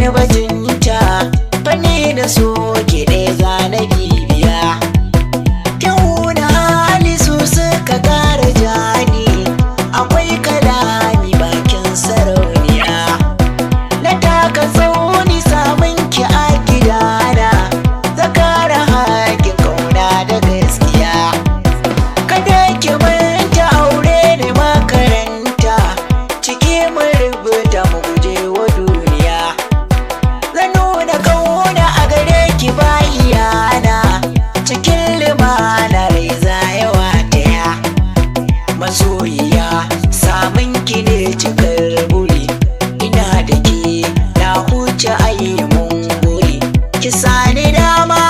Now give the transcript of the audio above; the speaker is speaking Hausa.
wani bajinta fanni da so ke ɗaya zana bibiya kyau na hali su suka kara jani akwai kalami bakin sarauniya na taka tsauni samun ki a gidana zakara haƙin kauna da gaskiya kada ki manta aure ne makaranta ciki mun rubuta mu guje wa duniya zan nuna kauna a gare ki ba iyana cikin limana rai za ya wataya masoyiya samun ki ne cikar buri ina da ke na huce ayi mun guri ki sani dama